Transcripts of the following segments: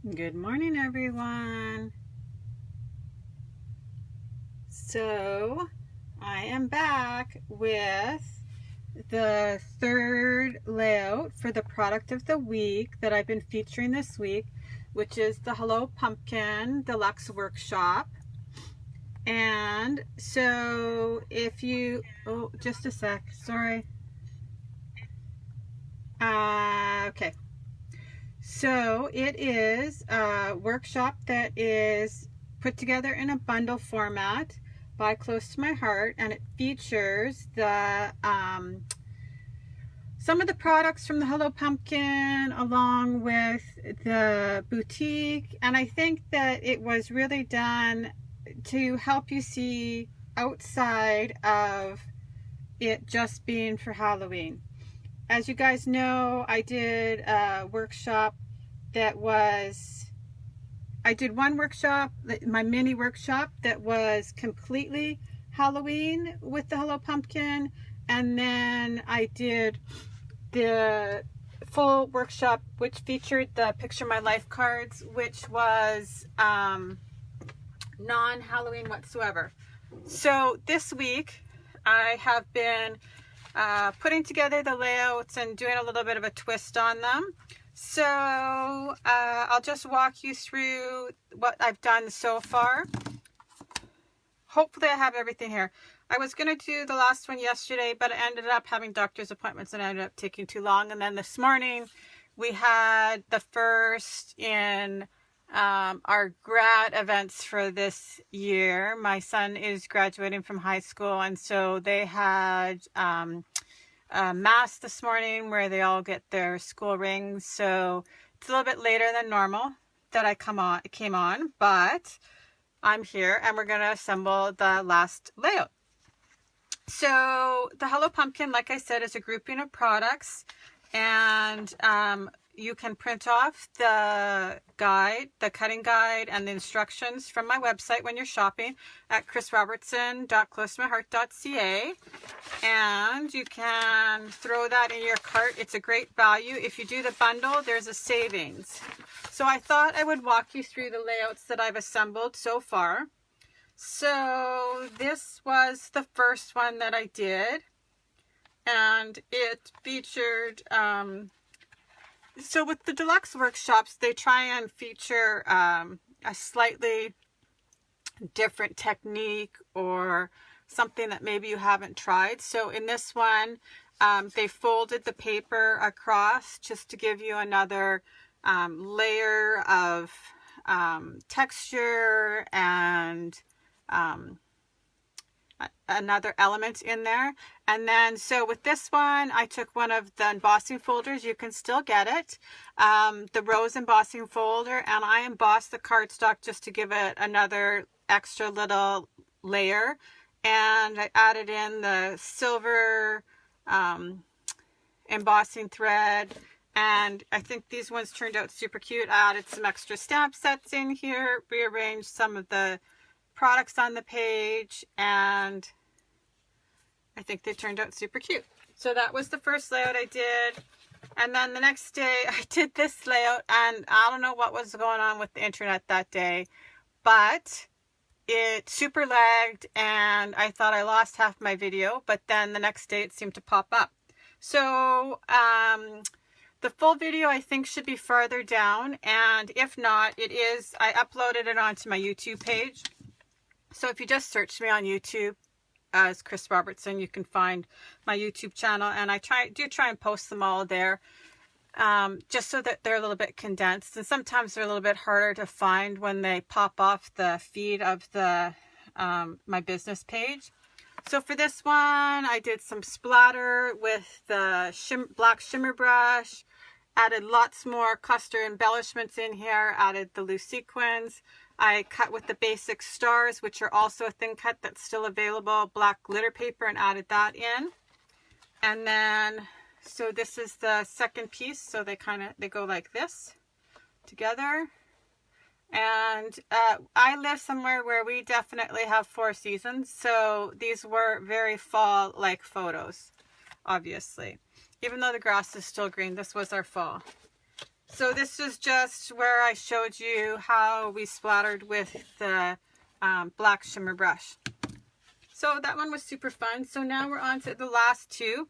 Good morning, everyone. So I am back with the third layout for the product of the week that I've been featuring this week, which is the Hello Pumpkin Deluxe Workshop. And so if you, oh, just a sec, sorry. Okay. So it is a workshop that is put together in a bundle format by Close to My Heart, and it features the some of the products from the Hello Pumpkin along with the boutique. And I think that it was really done to help you see outside of it just being for Halloween. As you guys know, I did a workshop I did one workshop, my mini workshop, that was completely Halloween with the Hello Pumpkin. And then I did the full workshop, which featured the Picture My Life cards, which was non-Halloween whatsoever. So this week, I have been putting together the layouts and doing a little bit of a twist on them. So I'll just walk you through what I've done so far. Hopefully I have everything here. I was going to do the last one yesterday, but I ended up having doctor's appointments and I ended up taking too long. And then this morning we had the first in our grad events for this year. My son is graduating from high school, and so they had mass this morning where they all get their school rings. So it's a little bit later than normal that I came on, but I'm here and we're going to assemble the last layout. So the Hello Pumpkin, like I said, is a grouping of products, and you can print off the guide, the cutting guide, and the instructions from my website when you're shopping at chrisrobertson.closemyheart.ca, and you can throw that in your cart. It's a great value. If you do the bundle, there's a savings. So I thought I would walk you through the layouts that I've assembled so far. So this was the first one that I did, and it featured so with the deluxe workshops, they try and feature a slightly different technique or something that maybe you haven't tried. So in this one, they folded the paper across just to give you another layer of texture and another element in there. And then so with this one, I took one of the embossing folders. You can still get it, the rose embossing folder, and I embossed the cardstock just to give it another extra little layer. And I added in the silver embossing thread, and I think these ones turned out super cute. I added some extra stamp sets in here, rearranged some of the products on the page, and I think they turned out super cute. So that was the first layout I did. And then the next day I did this layout, and I don't know what was going on with the internet that day, but it super lagged and I thought I lost half my video, but then the next day it seemed to pop up. So the full video I think should be farther down, and if not, I uploaded it onto my YouTube page. So if you just search me on YouTube as Chris Robertson, you can find my YouTube channel, and I do try and post them all there, just so that they're a little bit condensed, and sometimes they're a little bit harder to find when they pop off the feed of the my business page. So for this one, I did some splatter with the black shimmer brush, added lots more cluster embellishments in here, added the loose sequins. I cut with the basic stars, which are also a thin cut that's still available, black glitter paper, and added that in. And then, so this is the second piece. So they go like this together. And I live somewhere where we definitely have 4 seasons. So these were very fall-like photos, obviously. Even though the grass is still green, this was our fall. So this is just where I showed you how we splattered with the black shimmer brush. So that one was super fun. So now we're on to the last two.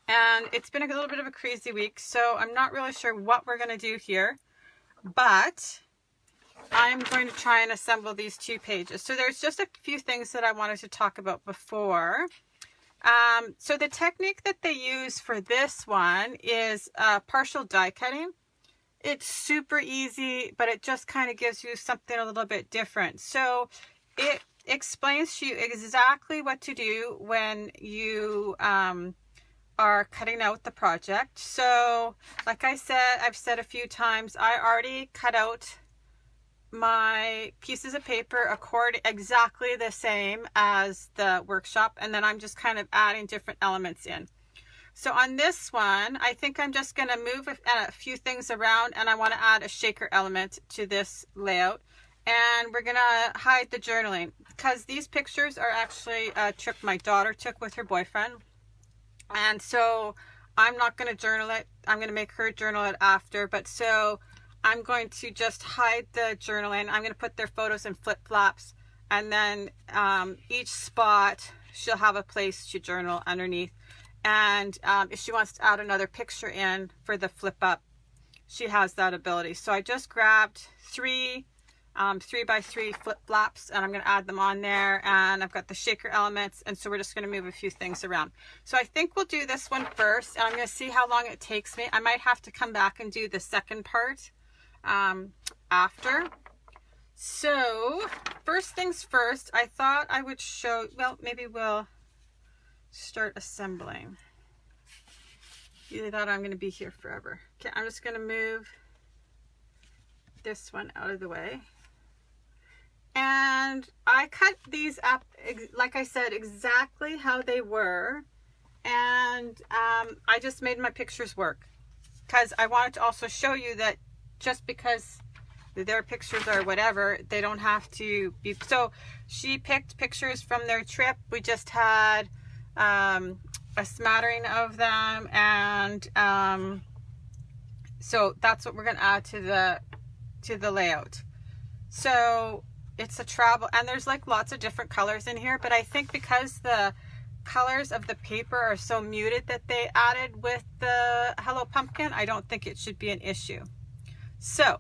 And it's been a little bit of a crazy week, so I'm not really sure what we're going to do here. But I'm going to try and assemble these two pages. So there's just a few things that I wanted to talk about before. So the technique that they use for this one is partial die cutting. It's super easy, but it just kind of gives you something a little bit different. So it explains to you exactly what to do when you are cutting out the project. So like I said, I've said a few times, I already cut out my pieces of paper exactly the same as the workshop, and then I'm just kind of adding different elements in. So on this one, I think I'm just going to move a few things around, and I want to add a shaker element to this layout. And we're going to hide the journaling, because these pictures are actually a trip my daughter took with her boyfriend. And so I'm not going to journal it. I'm going to make her journal it after. But so I'm going to just hide the journaling. I'm going to put their photos in flip-flops, and then each spot she'll have a place to journal underneath. And if she wants to add another picture in for the flip up, she has that ability. So I just grabbed three 3x3 flip-flops, and I'm going to add them on there, and I've got the shaker elements, and so we're just going to move a few things around. So I think we'll do this one first, and I'm going to see how long it takes me. I might have to come back and do the second part after. So first things first, I thought I would show, well, maybe we'll start assembling. Either that or I'm going to be here forever. Okay, I'm just going to move this one out of the way. And I cut these up, like I said, exactly how they were. And I just made my pictures work, because I wanted to also show you that just because their pictures are whatever, they don't have to be. So she picked pictures from their trip. We just had a smattering of them, and so that's what we're going to add to the layout. So it's a travel, and there's like lots of different colors in here, but I think because the colors of the paper are so muted that they added with the Hello Pumpkin, I don't think it should be an issue. So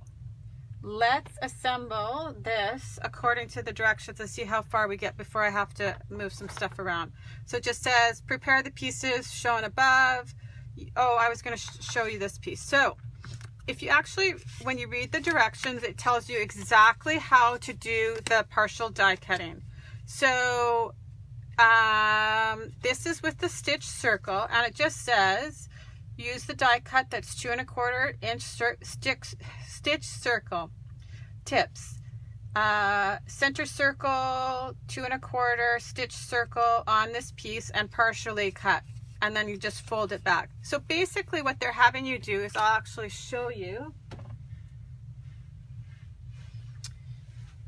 let's assemble this according to the directions and see how far we get before I have to move some stuff around. So it just says prepare the pieces shown above. Oh, I was going to show you this piece. So if you actually, when you read the directions, it tells you exactly how to do the partial die cutting. So this is with the stitch circle, and it just says use the die cut that's 2 1/4 inch stitch circle. Tips: center circle, 2 1/4 stitch circle on this piece, and partially cut. And then you just fold it back. So basically what they're having you do is, I'll actually show you.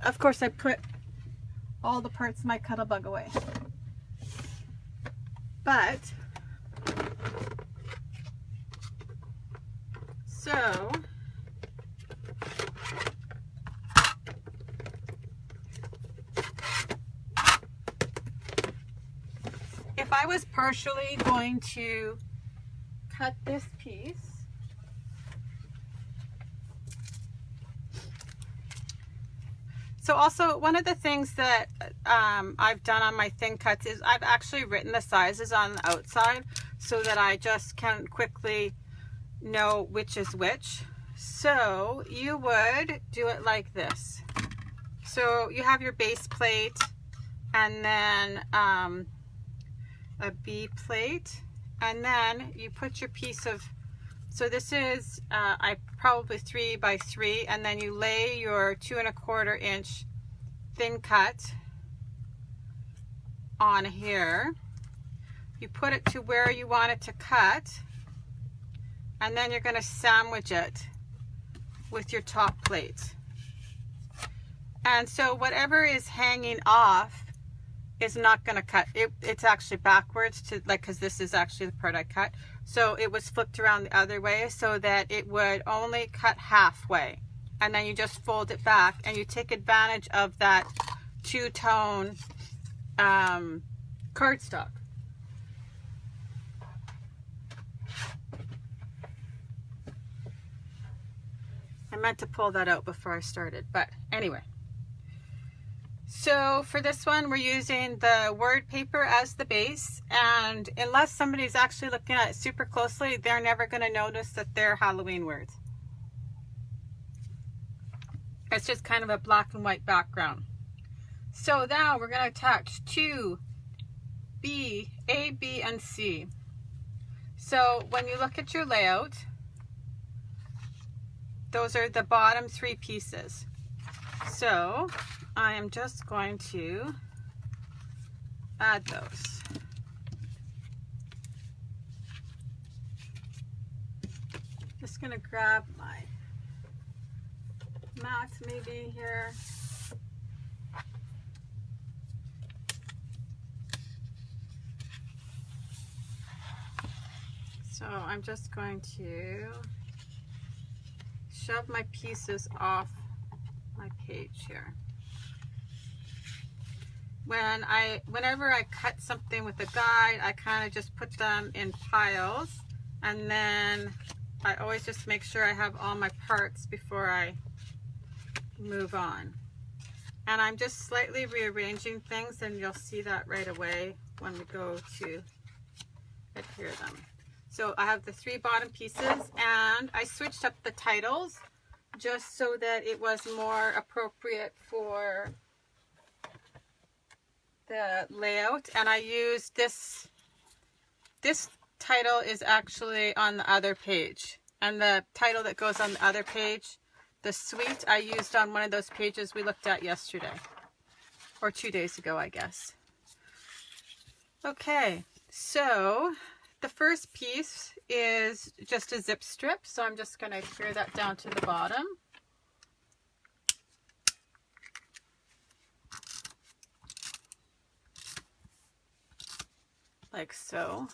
Of course, I put all the parts of my Cuttlebug away. But, so, if I was partially going to cut this piece, so also one of the things that I've done on my thin cuts is I've actually written the sizes on the outside so that I just can quickly know which is which. So you would do it like this. So you have your base plate, and then a B plate, and then you put your piece of, so this is I probably 3x3, and then you lay your 2 1/4 inch thin cut on here. You put it to where you want it to cut, and then you're going to sandwich it with your top plate. And so whatever is hanging off is not going to cut. It's actually backwards to, like, because this is actually the part I cut. So it was flipped around the other way so that it would only cut halfway. And then you just fold it back and you take advantage of that two-tone cardstock. I meant to pull that out before I started, but anyway. So for this one, we're using the word paper as the base, and unless somebody's actually looking at it super closely, they're never going to notice that they're Halloween words. It's just kind of a black and white background. So now we're going to attach two A, B, and C. So when you look at your layout, those are the bottom three pieces. So I am just going to add those. Just going to grab my mat maybe here. So I'm just going to shove my pieces off my page here. Whenever I cut something with a guide, I kind of just put them in piles, and then I always just make sure I have all my parts before I move on. And I'm just slightly rearranging things, and you'll see that right away when we go to adhere them. So I have the three bottom pieces, and I switched up the titles just so that it was more appropriate for the layout. And I used this title is actually on the other page, and the title that goes on the other page, the suite, I used on one of those pages we looked at yesterday, or 2 days ago, I guess. Okay, so the first piece is just a zip strip, so I'm just going to adhere that down to the bottom. Like so.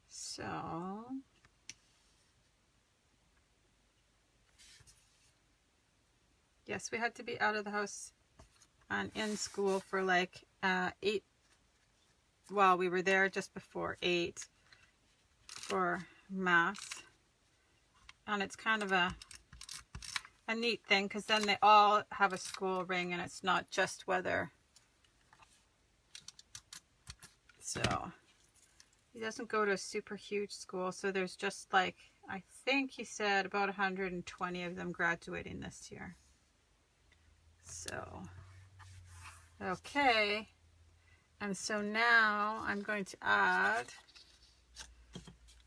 So yes, we had to be out of the house and in school for like 8, well, we were there just before 8 for math, and it's kind of a neat thing because then they all have a school ring and it's not just weather. So he doesn't go to a super huge school, so there's just like, I think he said about 120 of them graduating this year. So okay, and so now I'm going to add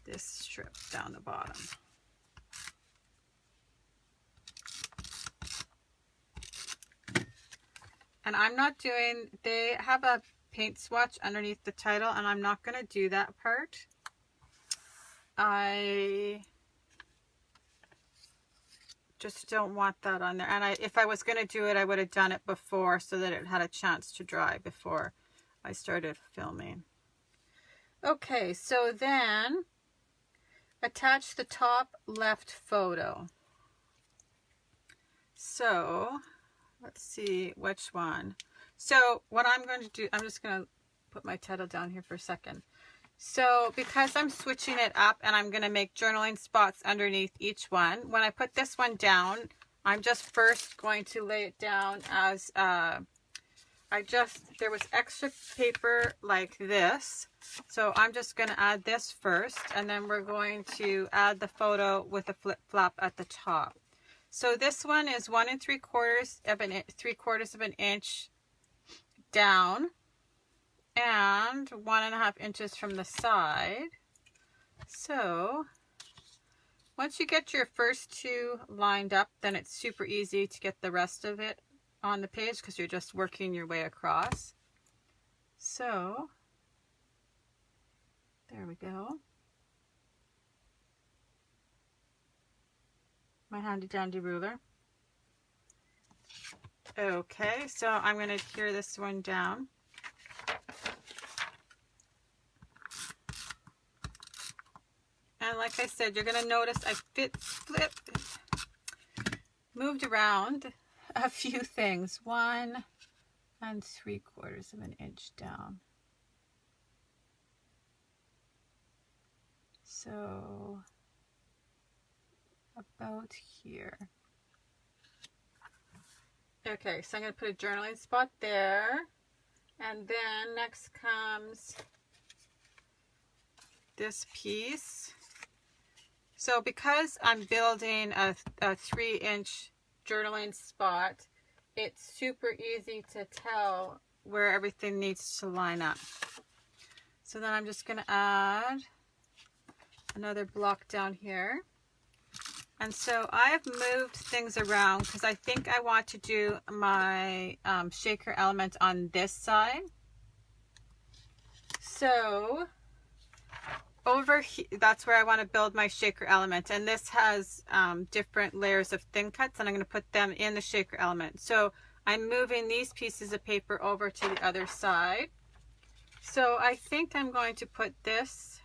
this strip down the bottom. And I'm not doing, they have a paint swatch underneath the title, and I'm not going to do that part. I just don't want that on there. And if I was going to do it, I would have done it before so that it had a chance to dry before I started filming. Okay, so then attach the top left photo. So let's see which one. So what I'm going to do, I'm just going to put my title down here for a second. So because I'm switching it up and I'm going to make journaling spots underneath each one, when I put this one down, I'm just first going to lay it down as, there was extra paper like this. So I'm just going to add this first, and then we're going to add the photo with a flip flap at the top. So this one is 1 3/4 of an inch down and 1.5 inches from the side. So once you get your first two lined up, then it's super easy to get the rest of it on the page because you're just working your way across. So there we go. My handy dandy ruler. Okay, so I'm going to adhere this one down. And like I said, you're going to notice I moved around a few things. 1 3/4 of an inch down. So about here. Okay, so I'm going to put a journaling spot there. And then next comes this piece. So because I'm building a 3-inch journaling spot, it's super easy to tell where everything needs to line up. So then I'm just going to add another block down here. And so I've moved things around because I think I want to do my shaker element on this side. So over here, that's where I want to build my shaker element. And this has different layers of thin cuts, and I'm going to put them in the shaker element. So I'm moving these pieces of paper over to the other side. So I think I'm going to put this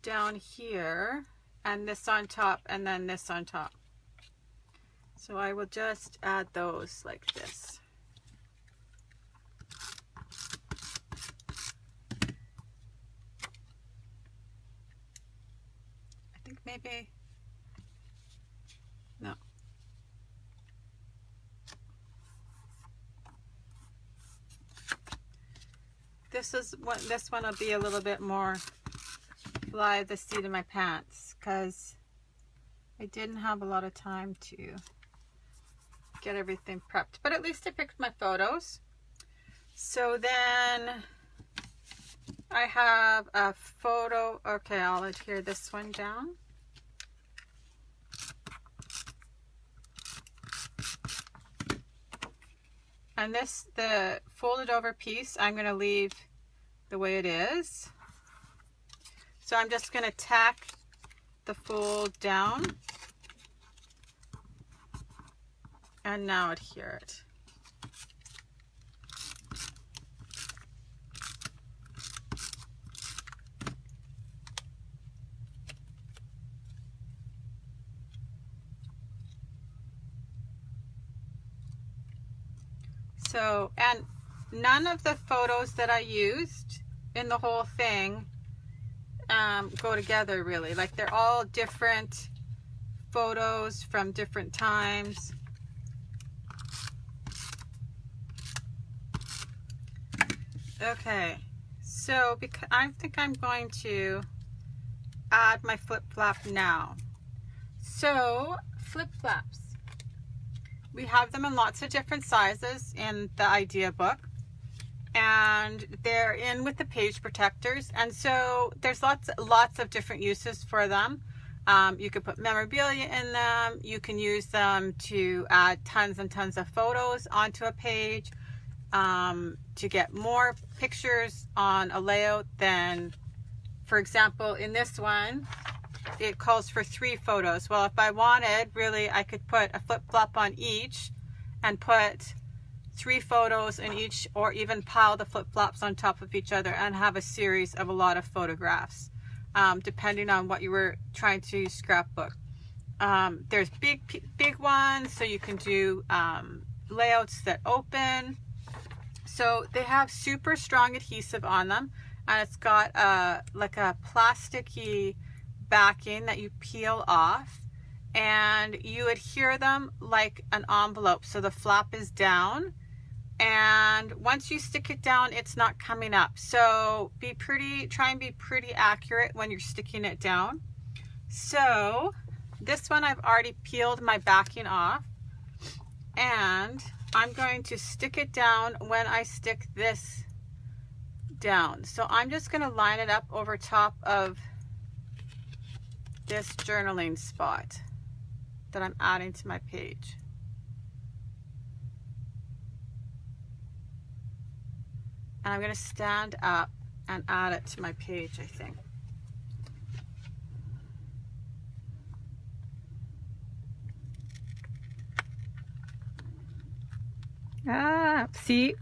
down here, and this on top, and then this on top. So I will just add those like this. I think maybe, no. This one will be a little bit more fly the seat of my pants because I didn't have a lot of time to get everything prepped, but at least I picked my photos. So then I have a photo. Okay, I'll adhere this one down. And the folded over piece, I'm going to leave the way it is. So I'm just going to tack the fold down and now adhere it. So, and none of the photos that I used in the whole thing go together really. Like they're all different photos from different times. Okay, so I think I'm going to add my flip flap now. So flip flaps, we have them in lots of different sizes in the idea book, and they're in with the page protectors, and so there's lots of different uses for them. You could put memorabilia in them. You can use them to add tons and tons of photos onto a page, to get more pictures on a layout than, for example, in this one, it calls for 3 photos. Well, if I wanted, really, I could put a flip-flop on each and put 3 photos in each, or even pile the flip-flops on top of each other and have a series of a lot of photographs, depending on what you were trying to scrapbook. There's big ones, so you can do layouts that open. So they have super strong adhesive on them, and it's got like a plasticky backing that you peel off, and you adhere them like an envelope. So the flap is down, and once you stick it down, it's not coming up. So try and be pretty accurate when you're sticking it down. So this one I've already peeled my backing off, and I'm going to stick it down when I stick this down. So I'm just going to line it up over top of this journaling spot that I'm adding to my page. And I'm going to stand up and add it to my page, I think. See,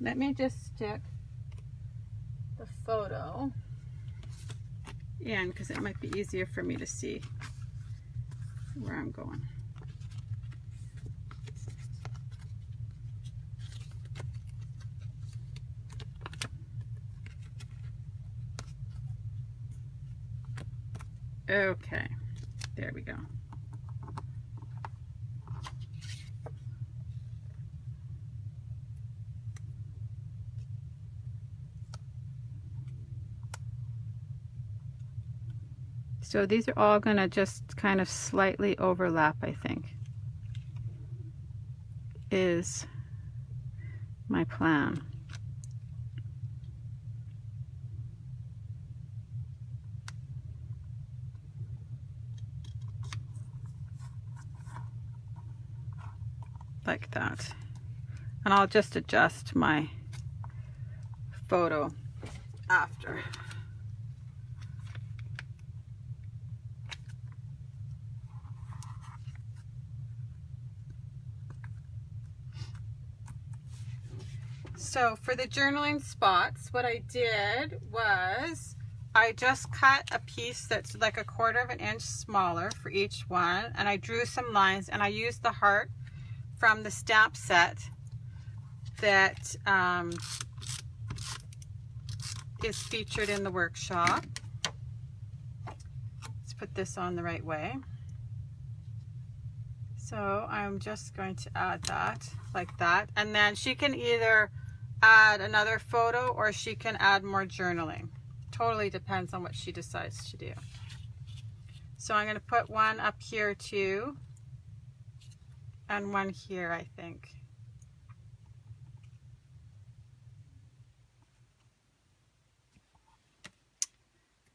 let me just stick the photo in because it might be easier for me to see where I'm going. Okay, there we go. So these are all going to just kind of slightly overlap, I think, is my plan. Like that. And I'll just adjust my photo after. So for the journaling spots, what I did was I just cut a piece that's like 1/4 inch smaller for each one, and I drew some lines, and I used the heart from the stamp set that is featured in the workshop. Let's put this on the right way. So I'm just going to add that like that, and then she can either add another photo or she can add more journaling. Totally depends on what she decides to do. So I'm going to put one up here too, and one here, I think.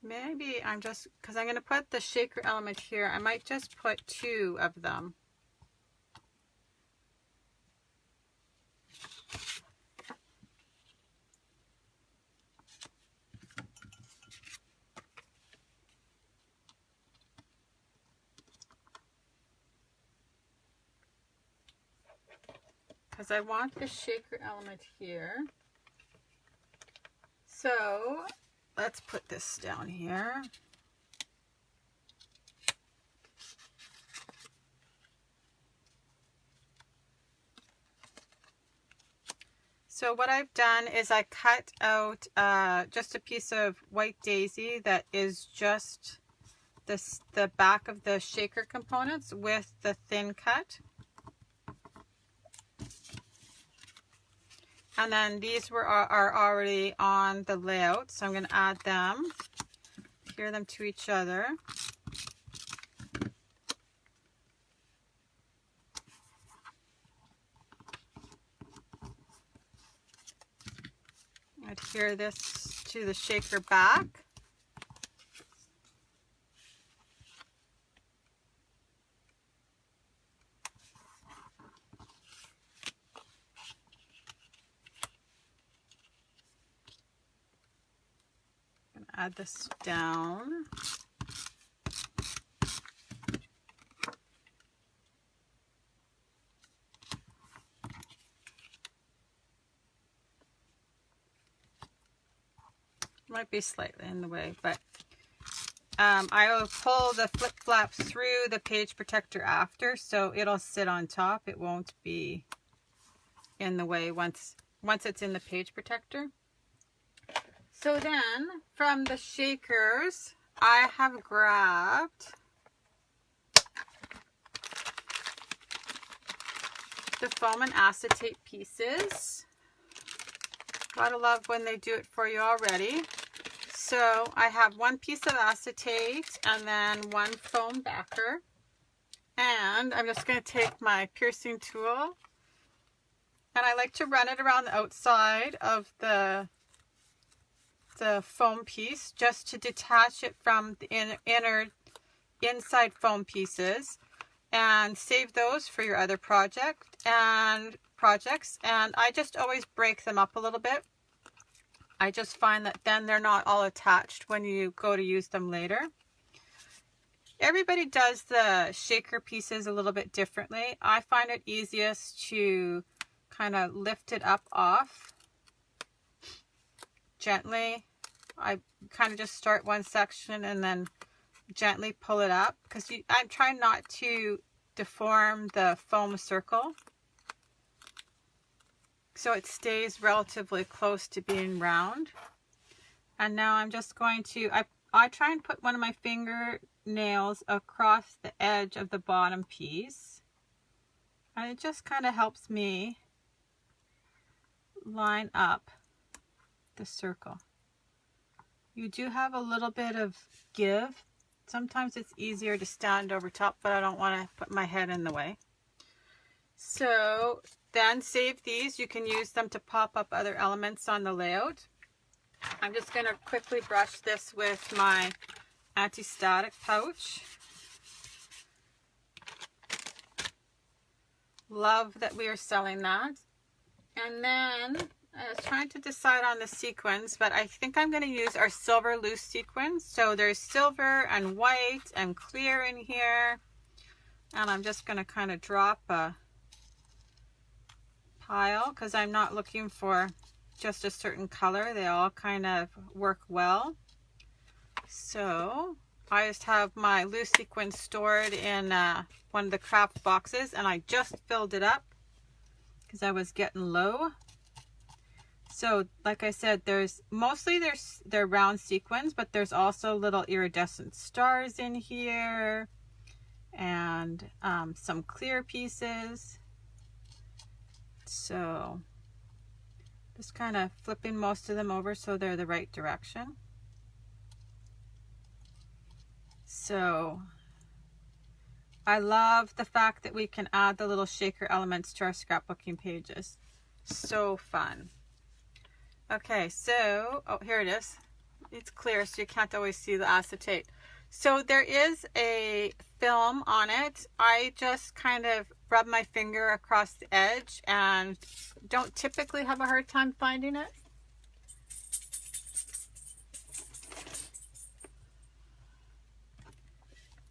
Maybe I'm just, because I'm going to put the shaker element here, I might just put 2 of them. Because I want the shaker element here. So let's put this down here. So what I've done is I cut out just a piece of white daisy that is just the back of the shaker components with the thin cut. And then these are already on the layout, so I'm going to add them, pair them to each other. Adhere this to the shaker back. Add this down. Might be slightly in the way, but I will pull the flip flaps through the page protector after, so it'll sit on top. It won't be in the way once it's in the page protector. So then, from the shakers, I have grabbed the foam and acetate pieces. Gotta love when they do it for you already. So I have 1 piece of acetate and then 1 foam backer. And I'm just going to take my piercing tool, and I like to run it around the outside of the foam piece just to detach it from the inside foam pieces, and save those for your other projects. And I just always break them up a little bit. I just find that then they're not all attached when you go to use them later. everybody does the shaker pieces a little bit differently. I find it easiest to kind of lift it up off gently. I kind of just start one section and then gently pull it up, because I'm trying not to deform the foam circle, so it stays relatively close to being round. And now I'm just going to, I try and put one of my fingernails across the edge of the bottom piece, and it just kind of helps me line up the circle. You do have a little bit of give. Sometimes it's easier to stand over top, but I don't want to put my head in the way. So then save these. You can use them to pop up other elements on the layout. I'm just going to quickly brush this with my anti-static pouch. Love that we are selling that. And then I was trying to decide on the sequins, but I think I'm going to use our silver loose sequins. So there's silver and white and clear in here. And I'm just going to kind of drop a pile, because I'm not looking for just a certain color. They all kind of work well. So I just have my loose sequins stored in one of the craft boxes, and I just filled it up because I was getting low. So like I said, they're round sequins, but there's also little iridescent stars in here, and some clear pieces. So just kind of flipping most of them over so they're the right direction. So I love the fact that we can add the little shaker elements to our scrapbooking pages. So fun. Okay, so, oh, here it is. It's clear, so you can't always see the acetate. So there is a film on it. I just kind of rub my finger across the edge and don't typically have a hard time finding it.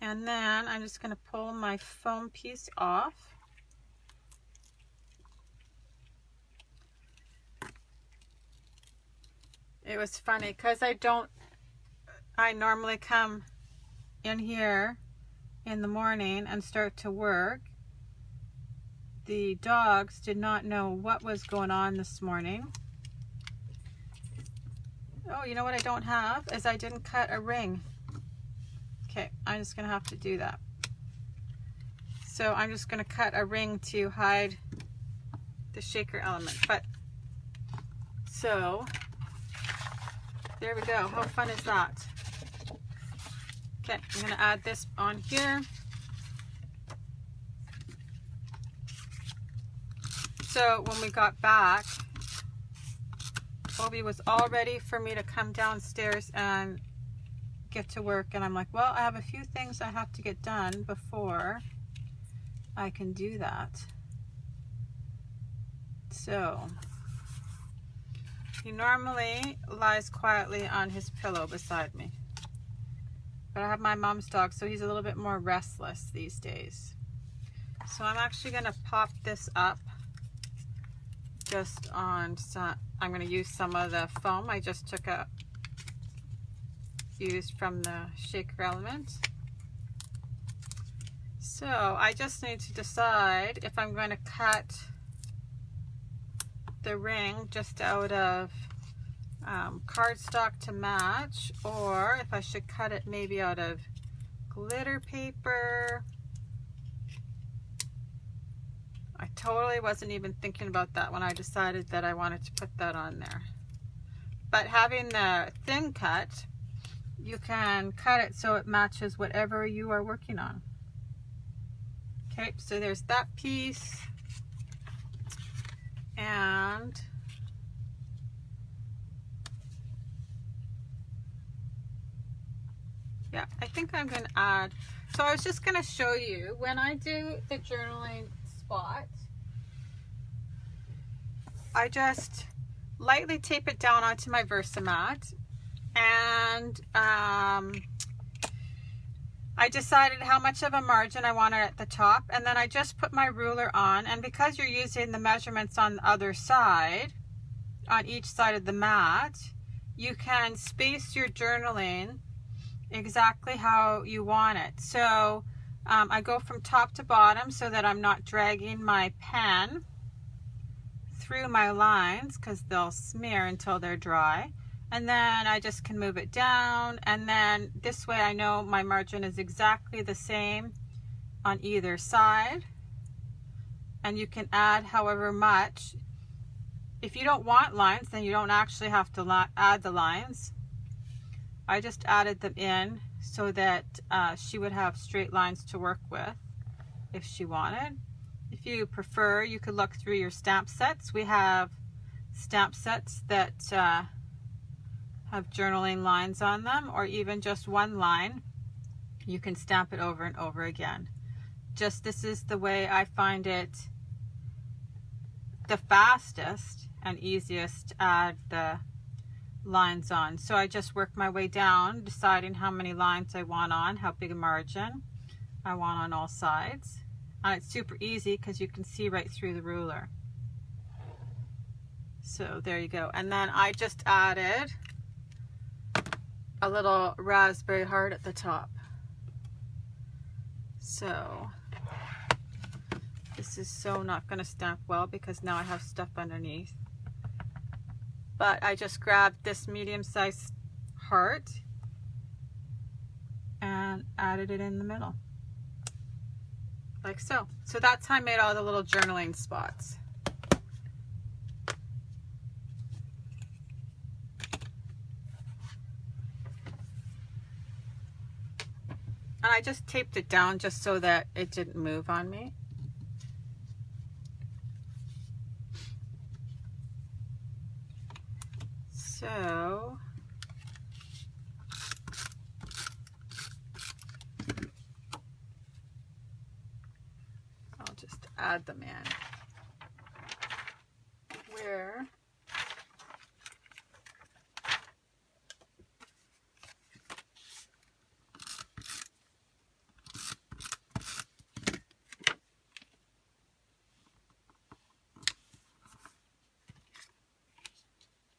And then I'm just going to pull my foam piece off. It was funny because I normally come in here in the morning and start to work. The dogs did not know what was going on this morning. Oh, you know what I don't have is I didn't cut a ring. Okay, I'm just gonna have to do that. So I'm just gonna cut a ring to hide the shaker element. But so there we go. How fun is that? Okay, I'm gonna add this on here. So when we got back, Obi was all ready for me to come downstairs and get to work, and I'm like, well, I have a few things I have to get done before I can do that. So he normally lies quietly on his pillow beside me, but I have my mom's dog, so he's a little bit more restless these days. So I'm actually going to pop this up just on some. I'm going to use some of the foam I just took out, used from the shaker element. So I just need to decide if I'm going to cut the ring just out of cardstock to match, or if I should cut it maybe out of glitter paper. I totally wasn't even thinking about that when I decided that I wanted to put that on there. But having the thin cut, you can cut it so it matches whatever you are working on. Okay, so there's that piece. And yeah, I think I'm going to add, so I was just going to show you when I do the journaling spot, I just lightly tape it down onto my Versamat, and I decided how much of a margin I wanted at the top, and then I just put my ruler on, and because you're using the measurements on the other side, on each side of the mat, you can space your journaling exactly how you want it. So I go from top to bottom so that I'm not dragging my pen through my lines because they'll smear until they're dry. And then I just can move it down, and then this way I know my margin is exactly the same on either side. And you can add however much. If you don't want lines, then you don't actually have to add the lines. I just added them in so that she would have straight lines to work with if she wanted. If you prefer, you could look through your stamp sets. We have stamp sets that have journaling lines on them, or even just one line. You can stamp it over and over again. Just this is the way I find it the fastest and easiest to add the lines on. So I just work my way down, deciding how many lines I want on, how big a margin I want on all sides. And it's super easy because you can see right through the ruler. So there you go. And then I just added a little raspberry heart at the top. So this is so not going to stamp well because now I have stuff underneath. But I just grabbed this medium-sized heart and added it in the middle. Like so. So that's how I made all the little journaling spots. And I just taped it down just so that it didn't move on me. So I'll just add them in where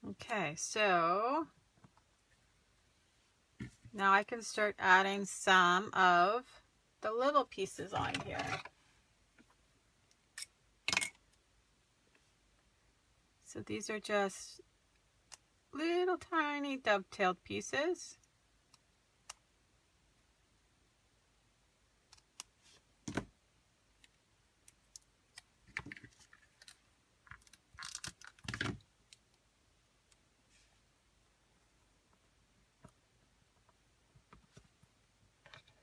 okay, so now I can start adding some of the little pieces on here. So these are just little tiny dovetailed pieces.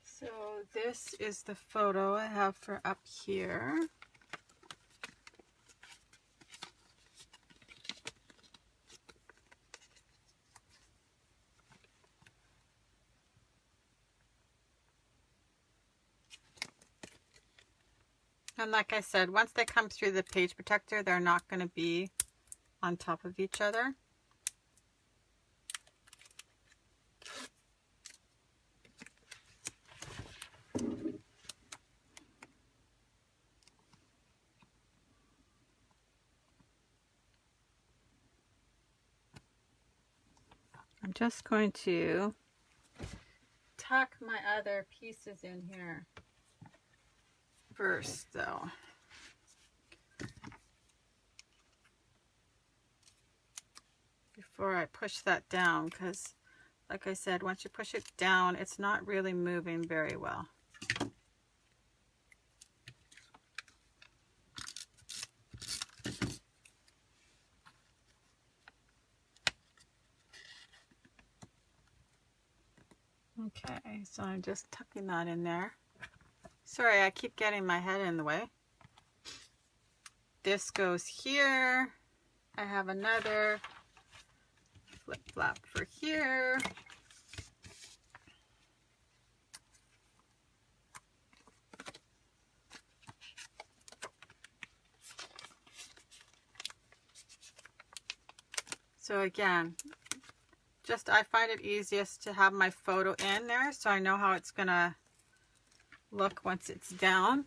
So this is the photo I have for up here. And like I said, once they come through the page protector, they're not going to be on top of each other. I'm just going to tuck my other pieces in here first, though. Before I push that down, because like I said, once you push it down, it's not really moving very well. Okay, so I'm just tucking that in there. Sorry, I keep getting my head in the way. This goes here. I have another flip flap for here. So again, I find it easiest to have my photo in there so I know how it's gonna look once it's down.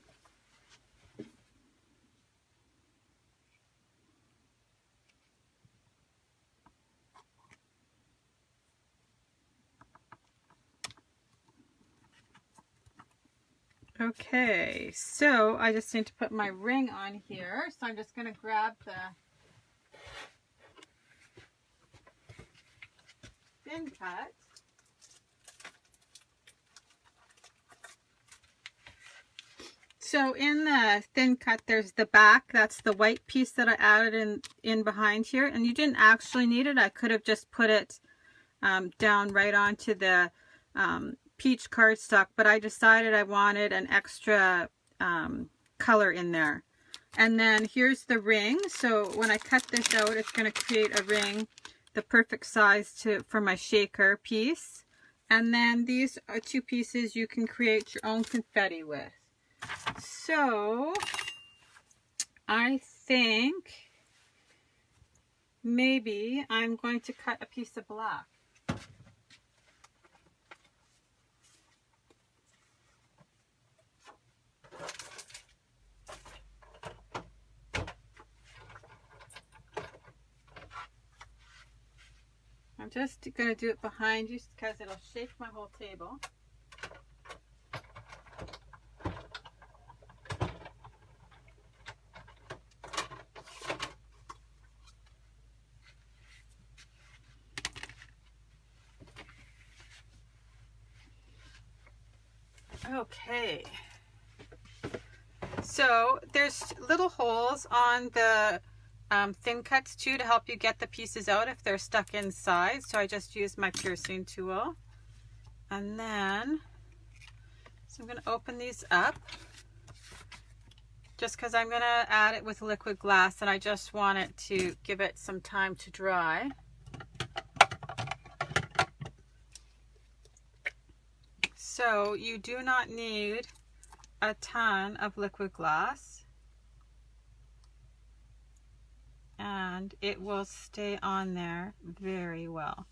Okay, so I just need to put my ring on here. So I'm just going to grab the thin cut. So in the thin cut, there's the back. That's the white piece that I added in behind here. And you didn't actually need it. I could have just put it down right onto the peach cardstock, but I decided I wanted an extra color in there. And then here's the ring. So when I cut this out, it's going to create a ring, the perfect size for my shaker piece. And then these are two pieces you can create your own confetti with. So I think maybe I'm going to cut a piece of black. I'm just going to do it behind you because it'll shake my whole table. Okay. So there's little holes on the thin cuts too to help you get the pieces out if they're stuck inside. So I just use my piercing tool. And then, so I'm going to open these up just because I'm going to add it with liquid glass and I just want it to give it some time to dry. So you do not need a ton of liquid glass. And it will stay on there very well.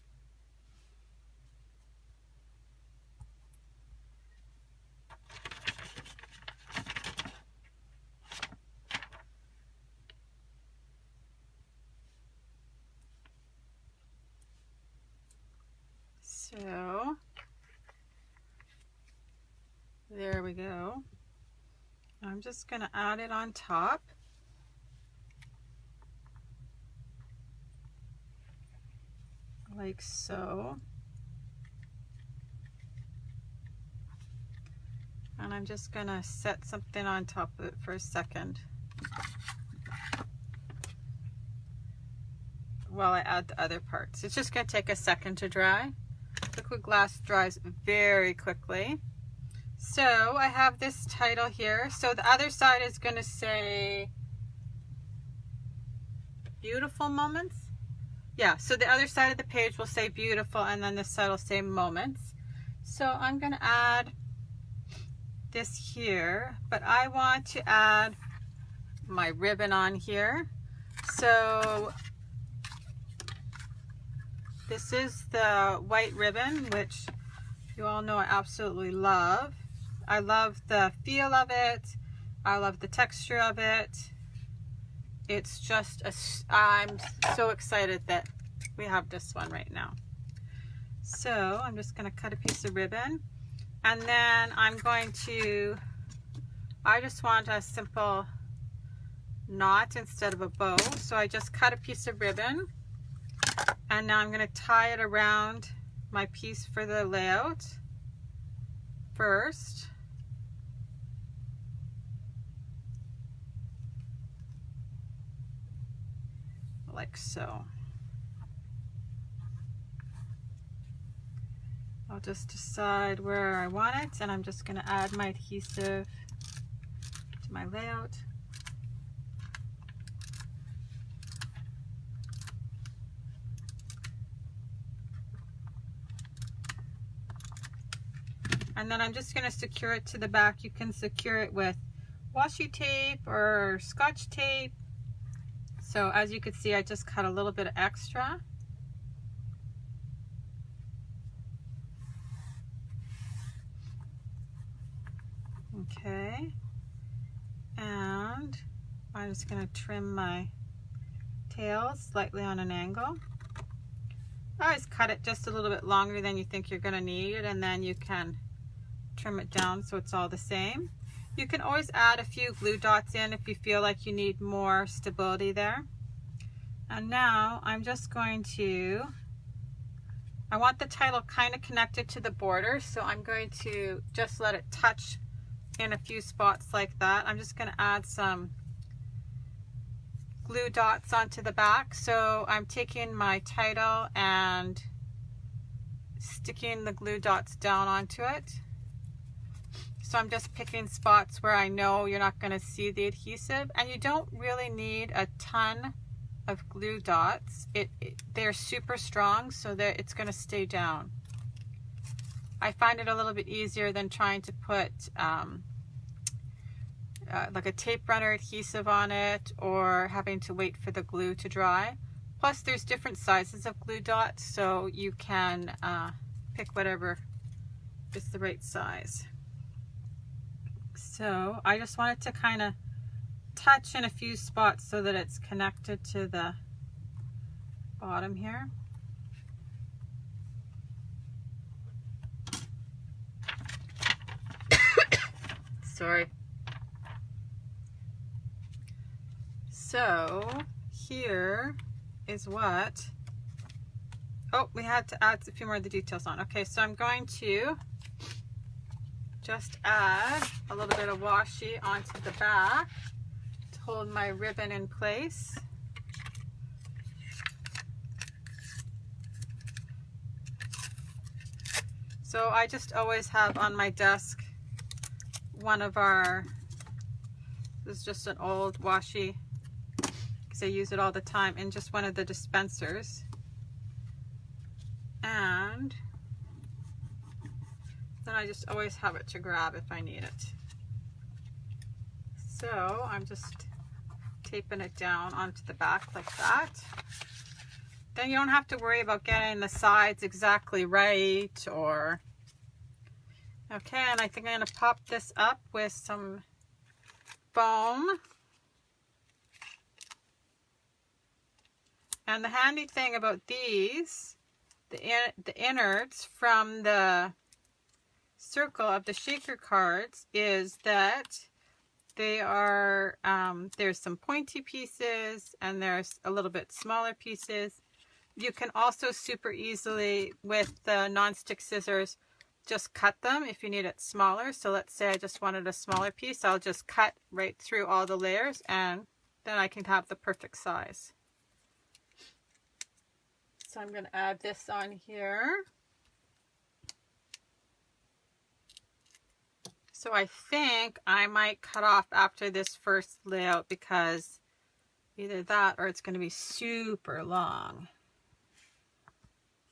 So there we go. I'm just going to add it on top. Like so. And I'm just going to set something on top of it for a second while I add the other parts. It's just going to take a second to dry. Liquid glass dries very quickly. So I have this title here. So the other side is going to say beautiful moments. Yeah, so the other side of the page will say beautiful and then this side will say moments. So I'm going to add this here, but I want to add my ribbon on here. So this is the white ribbon, which you all know I absolutely love. I love the feel of it. I love the texture of it. It's just, I'm so excited that we have this one right now. So I'm just going to cut a piece of ribbon. And then I'm going to, I just want a simple knot instead of a bow. So I just cut a piece of ribbon. And now I'm going to tie it around my piece for the layout first. Like so. I'll just decide where I want it and I'm just going to add my adhesive to my layout. And then I'm just going to secure it to the back. You can secure it with washi tape or Scotch tape. So as you can see, I just cut a little bit of extra. Okay, and I'm just going to trim my tails slightly on an angle. I always cut it just a little bit longer than you think you're going to need, and then you can trim it down so it's all the same. You can always add a few glue dots in if you feel like you need more stability there. And now I'm just going to, I want the title kind of connected to the border, so I'm going to just let it touch in a few spots like that. I'm just going to add some glue dots onto the back. So I'm taking my title and sticking the glue dots down onto it. So I'm just picking spots where I know you're not going to see the adhesive, and you don't really need a ton of glue dots. They're super strong, so that it's going to stay down. I find it a little bit easier than trying to put like a tape runner adhesive on it, or having to wait for the glue to dry. Plus there's different sizes of glue dots, so you can pick whatever is the right size. So I just wanted to kind of touch in a few spots so that it's connected to the bottom here. Sorry. So here is what, oh, we had to add a few more of the details on. Okay, so I'm going to just add a little bit of washi onto the back to hold my ribbon in place. So I just always have on my desk one of our, this is just an old washi because I use it all the time, in just one of the dispensers. And then I just always have it to grab if I need it. So I'm just taping it down onto the back like that. Then you don't have to worry about getting the sides exactly right, or... Okay, and I think I'm going to pop this up with some foam. And the handy thing about these, the innards from the circle of the shaker cards, is that they are, there's some pointy pieces and there's a little bit smaller pieces. You can also super easily, with the non-stick scissors, just cut them if you need it smaller. So let's say I just wanted a smaller piece, I'll just cut right through all the layers, and then I can have the perfect size. So I'm going to add this on here. So I think I might cut off after this first layout, because either that or it's going to be super long.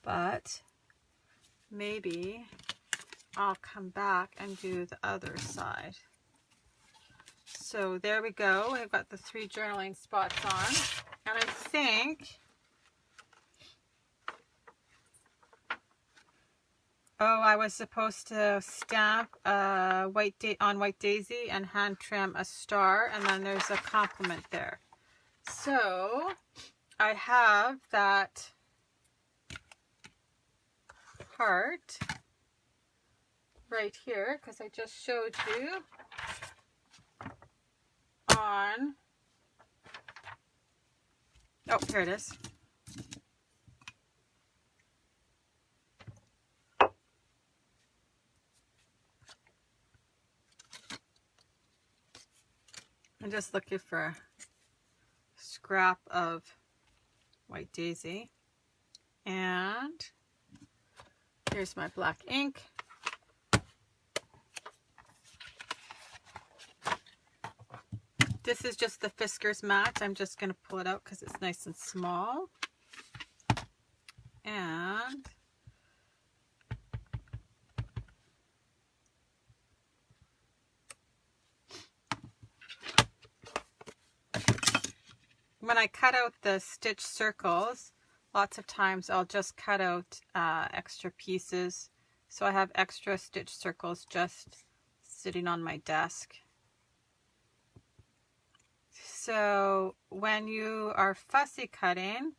But maybe I'll come back and do the other side. So there we go. I've got the 3 journaling spots on. And I think, oh, I was supposed to stamp a on White Daisy and hand trim a star, and then there's a compliment there. So I have that part right here, because I just showed you on, oh, here it is. I'm just looking for a scrap of White Daisy, and here's my black ink. This is just the Fiskars mat. I'm just going to pull it out because it's nice and small. And when I cut out the stitch circles, lots of times I'll just cut out extra pieces. So I have extra stitch circles just sitting on my desk. So when you are fussy cutting,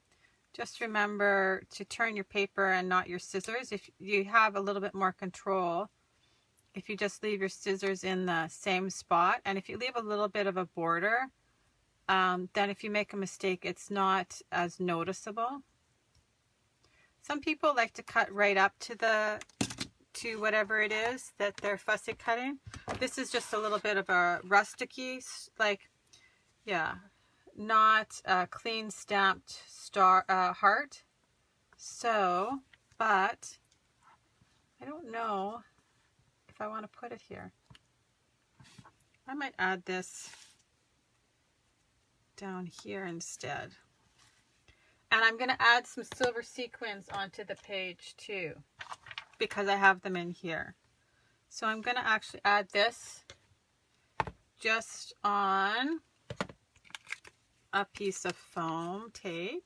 just remember to turn your paper and not your scissors. If you have a little bit more control, if you just leave your scissors in the same spot, and if you leave a little bit of a border, then if you make a mistake, it's not as noticeable. Some people like to cut right up to whatever it is that they're fussy cutting. This is just a little bit of a rusticy, like, yeah, not a clean stamped star heart. So, but I don't know if I want to put it here. I might add this down here instead. And I'm going to add some silver sequins onto the page too, because I have them in here. So I'm going to actually add this just on a piece of foam tape.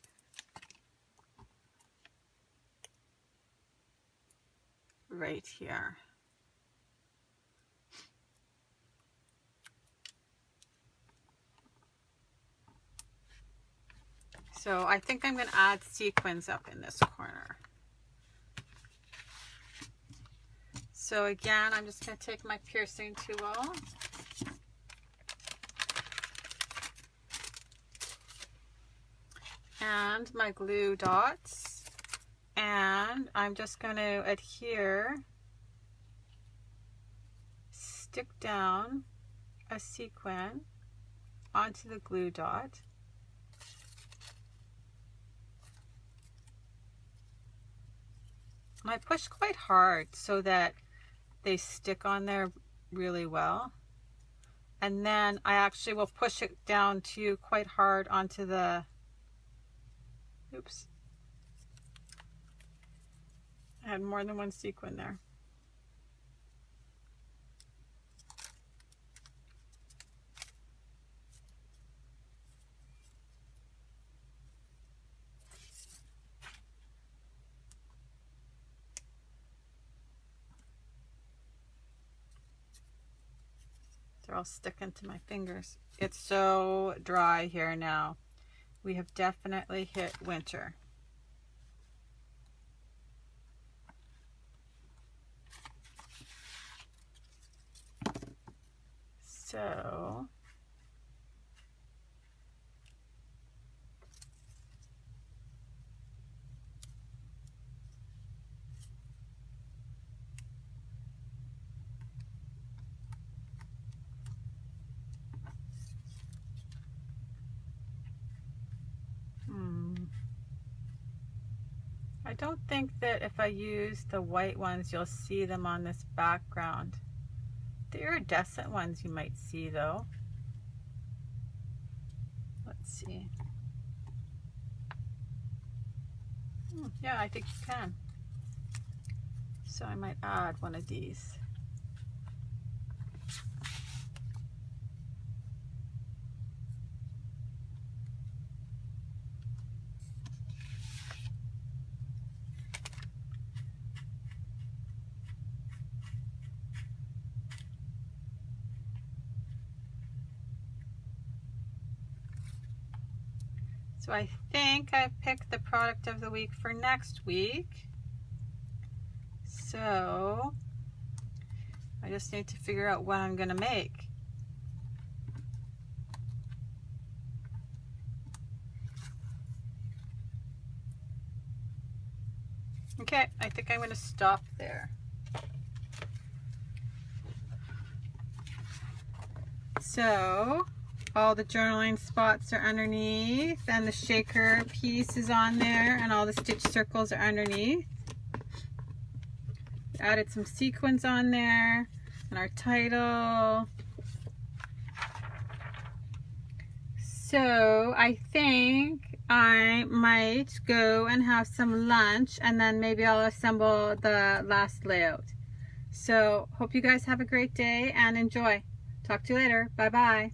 Right here. So I think I'm going to add sequins up in this corner. So again, I'm just going to take my piercing tool and my glue dots, and I'm just going to adhere, stick down a sequin onto the glue dot. And I push quite hard so that they stick on there really well. And then I actually will push it down too quite hard onto the, oops, I had more than one sequin there. They're all sticking to my fingers. It's so dry here now. We have definitely hit winter. So I don't think that if I use the white ones, you'll see them on this background. The iridescent ones you might see though. Let's see. Yeah, I think you can. So I might add one of these. So I think I've picked the product of the week for next week. So I just need to figure out what I'm going to make. Okay, I think I'm going to stop there. So all the journaling spots are underneath, and the shaker piece is on there, and all the stitch circles are underneath. We added some sequins on there, and our title. So I think I might go and have some lunch, and then maybe I'll assemble the last layout. So hope you guys have a great day and enjoy. Talk to you later. Bye bye.